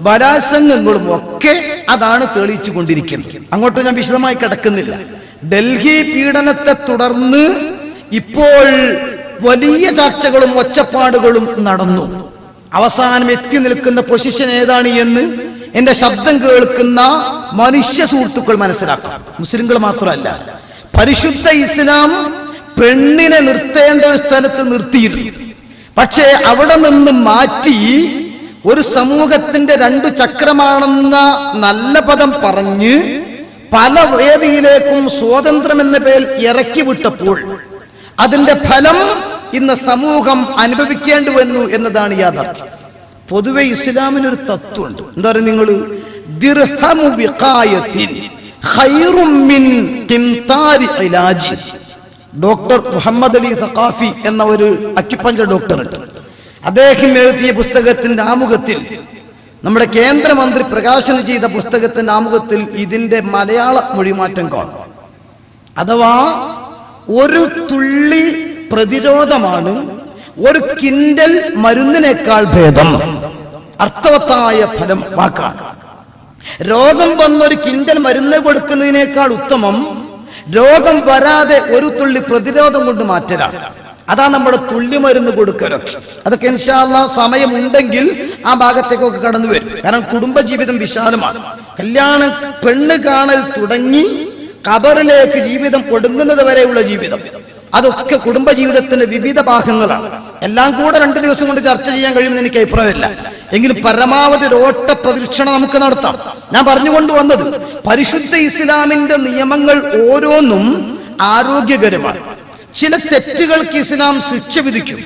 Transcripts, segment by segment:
ബലാത്സംഗങ്ങളും ഒക്കെ അതാണ് തെളിയിച്ചു കൊണ്ടിരിക്കുന്നത്. അങ്ങോട്ട് ഞാൻ വിശദമായി കിടക്കുന്നില്ല. ഡൽഹി പീഡനത്തെ തുടർന്ന് ഇപ്പോൾ വലിയ ചർച്ചകളും ഒച്ചപ്പാടുകളും നടന്നു. അവസാനം എത്തി നിൽക്കുന്ന പൊസിഷൻ ഏതാണ് എന്ന് എന്റെ ശബ്ദം കേൾക്കുന്ന മനുഷ്യ സുഹൃത്തുക്കൾ മനസ്സിലാക്കാം. മുസ്ലിങ്ങൾ മാത്രമല്ല, പരിശുദ്ധ ഇസ്ലാം പെണ്ണിനെ നിർത്തേണ്ട ഒരു സ്ഥലത്ത് നിർത്തിയിരുന്നു. പക്ഷേ അവിടെ നിന്ന് മാറ്റി ഒരു സമൂഹത്തിന്റെ രണ്ടു ചക്രമാണെന്ന നല്ല പദം പറഞ്ഞ് പല വേദിയിലേക്കും സ്വാതന്ത്ര്യം എന്ന പേരിൽ ഇറക്കി വിട്ടപ്പോൾ അതിന്റെ ഫലം ഇന്ന് സമൂഹം അനുഭവിക്കേണ്ടി വന്നു എന്നതാണ് യാഥാർത്ഥ്യം. പൊതുവെ ഇസ്ലാമിനൊരു തത്വമുണ്ട്. എന്താ പറയുക നിങ്ങൾ? ദിർഹമു വിഖായത്തിൻ ഖൈറും മിൻ ഖിംതാരി ഇലാജി. ഡോക്ടർ മുഹമ്മദ് അലി സഖാഫി എന്ന ഒരു അക്യുപഞ്ചർ ഡോക്ടർ ഉണ്ട്. അദ്ദേഹം എഴുതിയ പുസ്തകത്തിന്റെ ആമുഖത്തിൽ, നമ്മുടെ കേന്ദ്രമന്ത്രി പ്രകാശനം ചെയ്ത പുസ്തകത്തിന്റെ ആമുഖത്തിൽ ഇതിന്റെ മലയാള മൊഴിമാറ്റം കാണും. അഥവാ ഒരു തുള്ളി പ്രതിരോധമാണ് ഒരു കിൻഡൽ മരുന്നിനേക്കാൾ ഭേദം. അർത്ഥവത്തായ ഫലം വാക്കാണ്. രോഗം വന്നൊരു കിൻഡൽ മരുന്ന് കൊടുക്കുന്നതിനേക്കാൾ ഉത്തമം രോഗം വരാതെ ഒരു തുള്ളി പ്രതിരോധം കൊണ്ട് മാറ്റലാണ്. അതാ നമ്മുടെ തുള്ളി മരുന്ന് കൊടുക്കലൊക്കെ. അതൊക്കെ ഇൻഷാ അല്ലാഹ് സമയമുണ്ടെങ്കിൽ ആ ഭാഗത്തേക്കൊക്കെ കടന്നു വരും. കാരണം കുടുംബജീവിതം വിശാലമാണ്. കല്യാണം പെണ്ണ് കാണൽ തുടങ്ങി ഖബറിലേക്ക് ജീവിതം ഒടുങ്ങുന്നത് വരെയുള്ള ജീവിതം, അതൊക്കെ കുടുംബജീവിതത്തിന്റെ വിവിധ ഭാഗങ്ങളാണ്. എല്ലാം കൂടെ 2 ദിവസം കൊണ്ട് ചർച്ച ചെയ്യാൻ കഴിയുമെന്ന് എനിക്ക് അഭിപ്രായമില്ല. എങ്കിലും പരമാവധി ഒരു ഓട്ട പ്രദക്ഷിണ നമുക്ക് നടത്താം. ഞാൻ പറഞ്ഞുകൊണ്ട് വന്നത്, പരിശുദ്ധ ഇസ്ലാമിന്റെ നിയമങ്ങൾ ഓരോന്നും ആരോഗ്യകരമാണ്. ചില തെറ്റുകൾക്ക് ഇസ്ലാം ശിക്ഷ വിധിക്കും.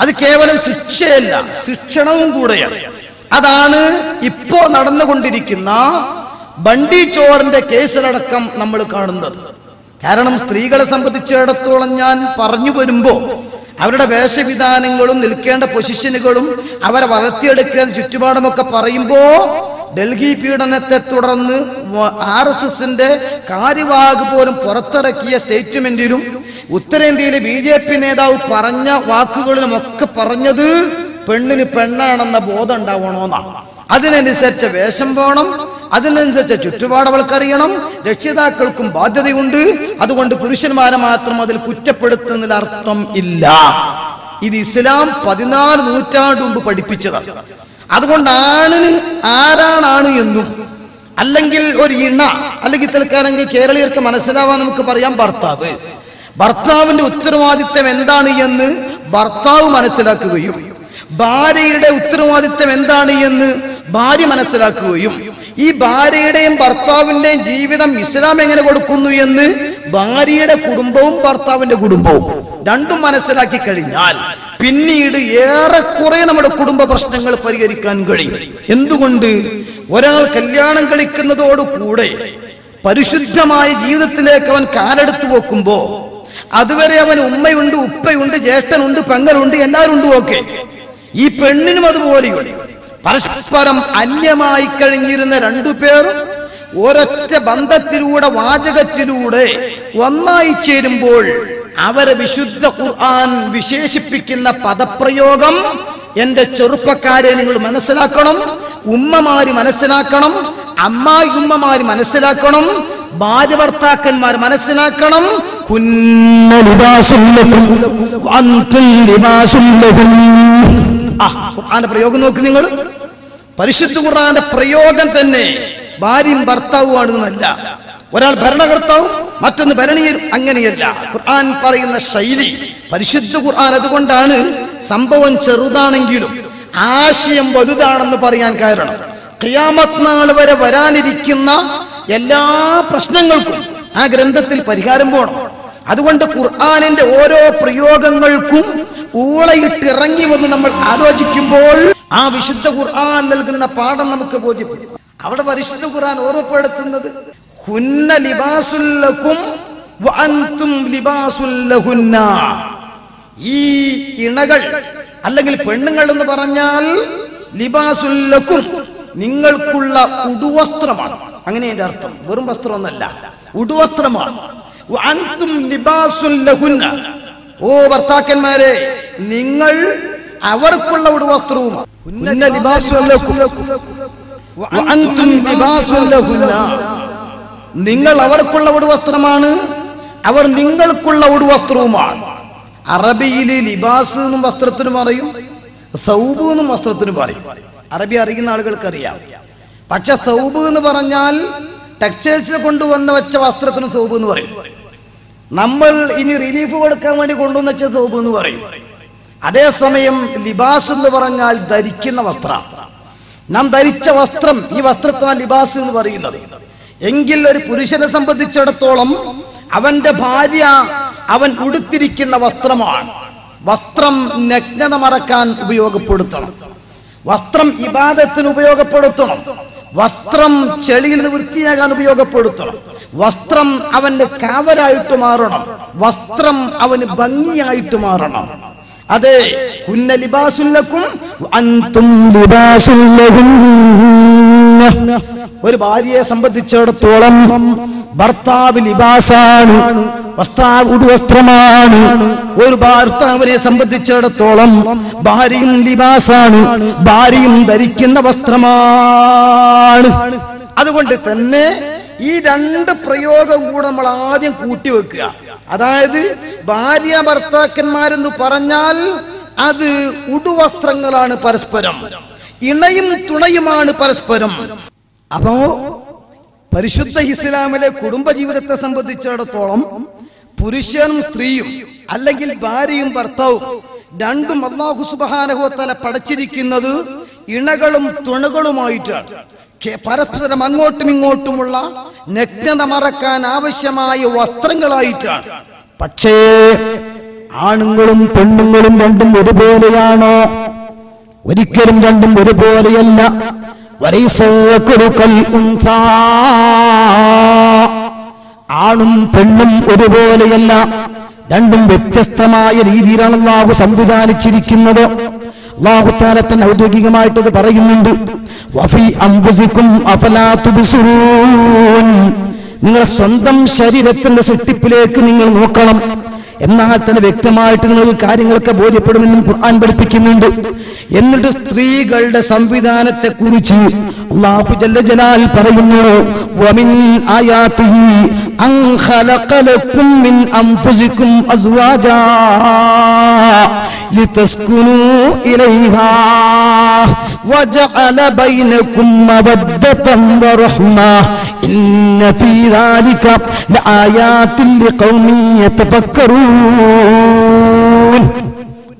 അത് കേവലം ശിക്ഷയല്ല, ശിക്ഷണവും കൂടെയാണ്. അതാണ് ഇപ്പോ നടന്നുകൊണ്ടിരിക്കുന്ന ബണ്ടി ചോറിന്റെ കേസിലടക്കം നമ്മൾ കാണുന്നത്. കാരണം സ്ത്രീകളെ സംബന്ധിച്ചിടത്തോളം ഞാൻ പറഞ്ഞു വരുമ്പോ അവരുടെ വേഷവിധാനങ്ങളും നിൽക്കേണ്ട പൊസിഷനുകളും അവരെ വളർത്തിയെടുക്കുന്ന ചുറ്റുപാടുമൊക്കെ പറയുമ്പോ ഡൽഹി പീഡനത്തെ തുടർന്ന് RSSന്റെ കാര്യവാഹക് പോലും പുറത്തിറക്കിയ സ്റ്റേറ്റ്മെന്റിലും ഉത്തരേന്ത്യയിലെ BJP നേതാവ് പറഞ്ഞ വാക്കുകളിലും ഒക്കെ പറഞ്ഞത് പെണ്ണിന് പെണ്ണാണെന്ന ബോധം ഉണ്ടാവണമെന്നാണ്. അതിനനുസരിച്ച് വേഷം പോകണം, അതിനനുസരിച്ച് ചുറ്റുപാട് അവൾക്കറിയണം, രക്ഷിതാക്കൾക്കും ബാധ്യതയുണ്ട്. അതുകൊണ്ട് പുരുഷന്മാരെ മാത്രം അതിൽ കുറ്റപ്പെടുത്തുന്നതിൽ അർത്ഥം ഇല്ല. ഇത് ഇസ്ലാം 14 നൂറ്റാണ്ട് മുമ്പ് പഠിപ്പിച്ചതാണ്. അതുകൊണ്ട് ആണിന് ആരാണാണ് എന്നും, അല്ലെങ്കിൽ ഒരു ഇണ, അല്ലെങ്കിൽ തൽക്കാലം കേരളീയർക്ക് മനസ്സിലാവാൻ നമുക്ക് പറയാം ഭർത്താവ്. ഭർത്താവിന്റെ ഉത്തരവാദിത്തം എന്താണ് എന്ന് ഭർത്താവ് മനസ്സിലാക്കുകയും ഭാര്യയുടെ ഉത്തരവാദിത്തം എന്താണ് എന്ന് ഭാര്യ മനസ്സിലാക്കുകയും ഈ ഭാര്യയുടെയും ഭർത്താവിന്റെയും ജീവിതം ഇസ്ലാം എങ്ങനെ കൊടുക്കുന്നു എന്ന് ഭാര്യയുടെ കുടുംബവും ഭർത്താവിന്റെ കുടുംബവും രണ്ടും മനസ്സിലാക്കി കഴിഞ്ഞാൽ പിന്നീട് ഏറെക്കുറെ നമ്മുടെ കുടുംബ പ്രശ്നങ്ങൾ പരിഹരിക്കാൻ കഴിയും. എന്തുകൊണ്ട്? ഒരാൾ കല്യാണം കഴിക്കുന്നതോടുകൂടെ പരിശുദ്ധമായ ജീവിതത്തിലേക്ക് അവൻ കാലെടുത്തു വെക്കുമ്പോ അതുവരെ അവൻ ഉമ്മയുണ്ട്, ഉപ്പയുണ്ട്, ജ്യേഷ്ഠനുണ്ട്, പെങ്ങളുണ്ട്, എല്ലാവരും ഉണ്ട്. ഓക്കെ, ഈ പെണ്ണിനും അതുപോലെയുണ്ട്. പരസ്പരം അന്യമായി കഴിഞ്ഞിരുന്ന 2 പേർ ഒരൊറ്റ ബന്ധത്തിലൂടെ, വാചകത്തിലൂടെ ഒന്നായി ചേരുമ്പോൾ അവരെ വിശുദ്ധ ഖുർആൻ വിശേഷിപ്പിക്കുന്ന പദപ്രയോഗം എന്റെ ചെറുപ്പക്കാരെ നിങ്ങൾ മനസ്സിലാക്കണം, ഉമ്മമാര് മനസ്സിലാക്കണം, അമ്മായി ഉമ്മമാര് മനസ്സിലാക്കണം, ഭാര്യ ഭർത്താക്കന്മാർ മനസ്സിലാക്കണം. ഖുർആന്റെ പ്രയോഗം നോക്ക് നിങ്ങൾ. പരിശുദ്ധ ഖുർആന്റെ പ്രയോഗം തന്നെ ഭാര്യയും ഭർത്താവുമാണ് എന്നല്ല. ഒരാൾ ഭരണകർത്താവും മറ്റൊന്ന് ഭരണീയരും, അങ്ങനെയല്ല. ഖുർആൻ പറയുന്ന ശൈലി പരിശുദ്ധ ഖുർആൻ. അതുകൊണ്ടാണ് സംഭവം ചെറുതാണെങ്കിലും ആശയം വലുതാണെന്ന് പറയാൻ കാരണം ഖിയാമത്ത് നാൾ വരെ വരാനിരിക്കുന്ന എല്ലാ പ്രശ്നങ്ങൾക്കും ആ ഗ്രന്ഥത്തിൽ പരിഹാരം പോകണം. അതുകൊണ്ട് ഖുർആനിന്റെ ഓരോ പ്രയോഗങ്ങൾക്കും ഊളയിട്ടിറങ്ങി വന്ന് നമ്മൾ ആലോചിക്കുമ്പോൾ ആ വിശുദ്ധ ഖുർആൻ നൽകുന്ന പാഠം നമുക്ക് ബോധ്യപ്പെടും. അവിടെ പരിശുദ്ധ ഖുർആൻ ഓർമ്മപ്പെടുത്തുന്നത് ഹുന്ന ലിബാസുൽ ലക്കും വഅൻതും ലിബാസുൽ ലഹുന്ന. ഈ ഇണകൾ അല്ലെങ്കിൽ പെണ്ണുങ്ങൾ എന്ന് പറഞ്ഞാൽ ലിബാസുൽ ലക്കും, നിങ്ങൾക്കുള്ള ഉടുവസ്ത്രമാണ്. അങ്ങനെ അതിന്റെ അർത്ഥം. വെറും വസ്ത്രമൊന്നല്ല, ഉടുവസ്ത്രമാണ്. വഅൻതും ലിബാസുൽ ലഹുന്ന. ഓ ഭർത്താക്കന്മാരെ, നിങ്ങൾ അവർക്കുള്ള ഉടുവസ്ത്രവുമാണ്. നിങ്ങൾ അവർക്കുള്ള ഉടുവസ്ത്രമാണ്, അവർ നിങ്ങൾക്കുള്ള ഉടുവസ്ത്രവുമാണ്. അറബിയിൽ ലിബാസ് എന്നും വസ്ത്രത്തിന് പറയും, സൗബ് എന്നും വസ്ത്രത്തിന് പറയും. അറബി അറിയുന്ന ആളുകൾക്ക് അറിയാം. പക്ഷെ സൗബ് എന്ന് പറഞ്ഞാൽ ടെക്സ്റ്റൈൽസിൽ കൊണ്ടുവന്ന വെച്ച വസ്ത്രത്തിന് സൗബ് എന്ന് പറയും. നമ്മൾ ഇനി റിലീഫ് കൊടുക്കാൻ വേണ്ടി കൊണ്ടുവന്ന് വെച്ച സൗബ് എന്ന് പറയും. അതേസമയം ലിബാസ് എന്ന് പറഞ്ഞാൽ ധരിക്കുന്ന വസ്ത്രം, നാം ധരിച്ച വസ്ത്രം, ഈ വസ്ത്രത്തിനാണ് ലിബാസ് എന്ന് പറയുന്നത്. എങ്കിൽ ഒരു പുരുഷനെ സംബന്ധിച്ചിടത്തോളം അവന്റെ ഭാര്യ അവൻ ഉടുത്തിരിക്കുന്ന വസ്ത്രമാണ്. വസ്ത്രം നഗ്നത മറക്കാൻ ഉപയോഗപ്പെടുത്തണം, വസ്ത്രം ഇബാദത്തിന് ഉപയോഗപ്പെടുത്തണം, വസ്ത്രം ചെളിയിൽ നിന്ന് വൃത്തിയാകാൻ ഉപയോഗപ്പെടുത്തണം, വസ്ത്രം അവന്റെ കാവലായിട്ട് മാറണം, വസ്ത്രം അവന് ഭംഗിയായിട്ട് മാറണം. അതെ, കുന്ന ലിബാസുല്ലക്കും അൻതും ലിബാസുല്ലഹും. ഒരു ഭാര്യയെ സംബന്ധിച്ചിടത്തോളം ഭർത്താവ് ലിബാസാണ്, ഉടുവസ്ത്രമാണ്. ഒരു ഭർത്താവിനെ സംബന്ധിച്ചിടത്തോളം ഭാര്യയും ലിബാസാണ്, ഭാര്യയും ധരിക്കുന്ന വസ്ത്രമാണ്. അതുകൊണ്ട് തന്നെ ഈ രണ്ട് പ്രയോഗം കൂടെ നമ്മൾ ആദ്യം കൂട്ടിവെക്കുക. അതായത് ഭാര്യ ഭർത്താക്കന്മാരെന്ന് പറഞ്ഞാൽ അത് ഉടുവസ്ത്രങ്ങളാണ് പരസ്പരം, ഇണയും തുണയുമാണ് പരസ്പരം. അപ്പോ പരിശുദ്ധ ഇസ്ലാമിലെ കുടുംബജീവിതത്തെ സംബന്ധിച്ചിടത്തോളം പുരുഷനും സ്ത്രീയും അല്ലെങ്കിൽ ഭാര്യയും ഭർത്താവും രണ്ടും അല്ലാഹു സുബ്ഹാനഹു വ തആല പടച്ചിരിക്കുന്നത് ഇണകളും തുണകളുമായിട്ടാണ്. പരസ്പരം അങ്ങോട്ടും ഇങ്ങോട്ടുമുള്ള നഗ്നത മറക്കാൻ ആവശ്യമായ വസ്ത്രങ്ങളായിട്ടാണ്. പക്ഷേ ആണുങ്ങളും പെണ്ണുങ്ങളും രണ്ടും ഒരുപോലെയാണോ? ഒരിക്കലും രണ്ടും ഒരുപോലെയല്ല. ആണും പെണ്ണും ഒരുപോലെയല്ല, രണ്ടും വ്യത്യസ്തമായ രീതിയിലാണ് അല്ലാഹു സംവിധാനിച്ചിരിക്കുന്നത്. അല്ലാഹു തആല തന്നെ ഔദ്യോഗികമായിട്ടത് പറയുന്നുണ്ട്. വഫി അൻഫുസികും അഫലാ തുബ്സിറൂൻ. നിങ്ങളുടെ സ്വന്തം ശരീരത്തിന്റെ സൃഷ്ടിപ്പിലേക്ക് നിങ്ങൾ നോക്കണം, എന്നാൽ തന്നെ വ്യക്തമായിട്ട് നിങ്ങൾക്ക് കാര്യങ്ങളൊക്കെ ബോധ്യപ്പെടുമെന്നും ഖുർആൻ പഠിപ്പിക്കുന്നുണ്ട്. എന്നിട്ട് സ്ത്രീകളുടെ സംവിധാനത്തെ കുറിച്ച് അല്ലാഹു ജല്ല ജലാൽ പറയുന്നു, വമിൻ ആയാതിഹി അൻ ഖലഖ ലക്കും മിൻ അൻഫുസികും അസ്വാജാ ലിതസ്കുനൂ ഇലൈഹാ വജഅല ബൈനകും മവദ്ദതൻ വറഹ്മ ഇന്ന ഫീ ദാലിക ലആയാതിൻ ലിഖൗമിൻ യതഫക്കറൂൻ.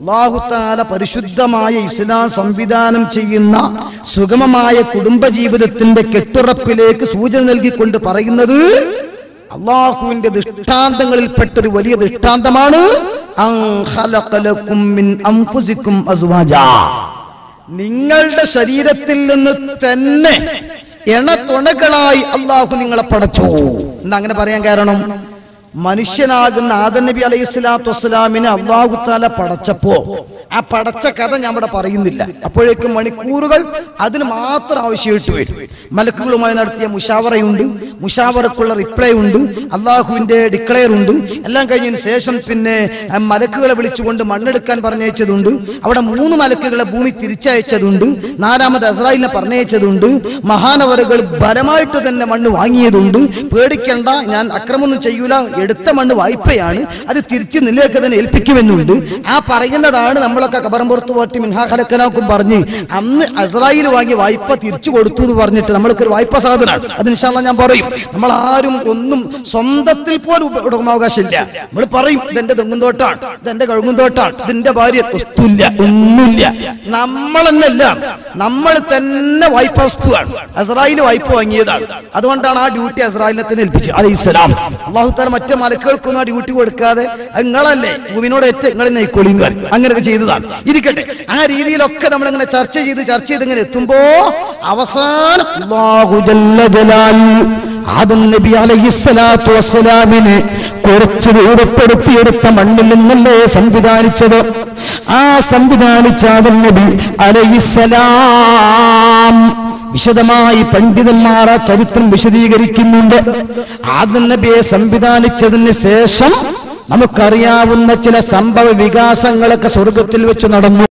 അല്ലാഹു തആല പരിശുദ്ധമായ ഇസ്ലാം സംവിധാനം ചെയ്യുന്ന സുഗമമായ കുടുംബജീവിതത്തിന്റെ കെട്ടുറപ്പിലേക്ക് സൂചന നൽകിക്കൊണ്ട് പറയുന്നത് അല്ലാഹുവിന്റെ ദൃഷ്ടാന്തങ്ങളിൽപ്പെട്ടൊരു വലിയ ദൃഷ്ടാന്തമാണ് അൻ ഖലഖ ലക്കും മിൻ അൻഫുസികും അസ്വാജാ. നിങ്ങളുടെ ശരീരത്തിൽ നിന്ന് തന്നെ ഇണതുണകളായി അല്ലാഹു നിങ്ങളെ പടച്ചു. എന്താ അങ്ങനെ പറയാൻ കാരണം? മനുഷ്യനാകുന്ന ആദം നബി അലൈഹി സ്വലാത്തു വസ്സലാമിനെ അല്ലാഹു തആല പടച്ചപ്പോ ആ പടച്ച കഥ ഞാൻ ഇവിടെ പറയുന്നില്ല. അപ്പോഴേക്കും മണിക്കൂറുകൾ അതിന് മാത്രം ആവശ്യമായിട്ട് വരും. മലക്കുകളുമായി നടത്തിയ മുഷാവറയുണ്ട്, മുഷാവറക്കുള്ള റിപ്ലൈ ഉണ്ട്, അള്ളാഹുവിന്റെ ഡിക്ലെയർ ഉണ്ട്. എല്ലാം കഴിഞ്ഞതിന് ശേഷം പിന്നെ മലക്കുകളെ വിളിച്ചുകൊണ്ട് മണ്ണെടുക്കാൻ പറഞ്ഞയച്ചതുണ്ട്. അവിടെ 3 മലക്കുകളെ ഭൂമി തിരിച്ചയച്ചതുണ്ട്. 4ാമത് അസ്രായിലിനെ പറഞ്ഞയച്ചതുണ്ട്. മഹാനവറുകൾ ബലമായിട്ട് തന്നെ മണ്ണ് വാങ്ങിയതുണ്ട്. പേടിക്കണ്ട, ഞാൻ അക്രമൊന്നും ചെയ്യൂല, എടുത്ത മണ്ണ് വായ്പയാണ്, അത് തിരിച്ച് നിലയൊക്കെ തന്നെ ഏൽപ്പിക്കുമെന്നുണ്ട്. ആ പറയുന്നതാണ് നമ്മളൊക്കെ കബറം പുറത്ത് പോറ്റി മിൻഹാ ഖലഖനാക്കും പറഞ്ഞ് അന്ന് അസ്രായിൽ വാങ്ങിയ വായ്പ തിരിച്ചു കൊടുത്തു എന്ന് പറഞ്ഞിട്ട് നമ്മൾക്കൊരു വായ്പ സാധനമാണ്. അത് ഇൻഷാ അല്ലാഹ് ഞാൻ പറയും. നമ്മൾ ആരും ഒന്നും സ്വന്തത്തിൽ പോലും ഉടമാവകാശമില്ല. നമ്മൾ പറയും ഇതെന്റെ തെങ്ങുന്തോട്ടാണ്, ഇതെന്റെ കഴുകുന്തോട്ടാണ്, ഇതിന്റെ ഭാര്യ വസ്തുല്ല, ഒന്നുമില്ല. നമ്മളെന്നല്ല, നമ്മൾ തന്നെ വായ്പ വസ്തുവാണ്. അസ്രായിൽ വായ്പ വാങ്ങിയതാണ്. അതുകൊണ്ടാണ് ആ ഡ്യൂട്ടി അസ്രായിലിനെ തന്നെ ഏൽപ്പിച്ചു അലൈഹിസ്സലാം. അല്ലാഹു തആല മറ്റേ മലക്കുകൾക്കൊന്നും ആ ഡ്യൂട്ടി കൊടുക്കാതെ നിങ്ങളല്ലേ ഭൂമിനോട് ഏറ്റ നിങ്ങൾ തന്നെ ആയിക്കോളിന്ന് പറയും. അങ്ങനെയൊക്കെ ചെയ്തതാണ്. ഇരിക്കട്ടെ, ആ രീതിയിലൊക്കെ നമ്മളിങ്ങനെ ചർച്ച ചെയ്ത് ഇങ്ങനെ എത്തുമ്പോ അവസാനം അല്ലാഹു ജല്ല ജലാൽ ആദം നബി അലൈഹിസ്സലാത്തു വസ്സലാമിനെ കുറച്ച് രൂപപ്പെടുത്തിയെടുത്ത മണ്ണിൽ നിന്നല്ലേ സംവിധാനിച്ചത്. ആ സംവിധാനിച്ച ആദം നബി അലൈഹിസ്സലാം വിശദമായി പണ്ഡിതന്മാർ ആ ചരിത്രം വിശദീകരിക്കുന്നുണ്ട്. ആദം നബിയെ സംവിധാനിച്ചതിന് ശേഷം നമുക്കറിയാവുന്ന ചില സംഭവ വികാസങ്ങളൊക്കെ സ്വർഗത്തിൽ വെച്ച് നടന്നു.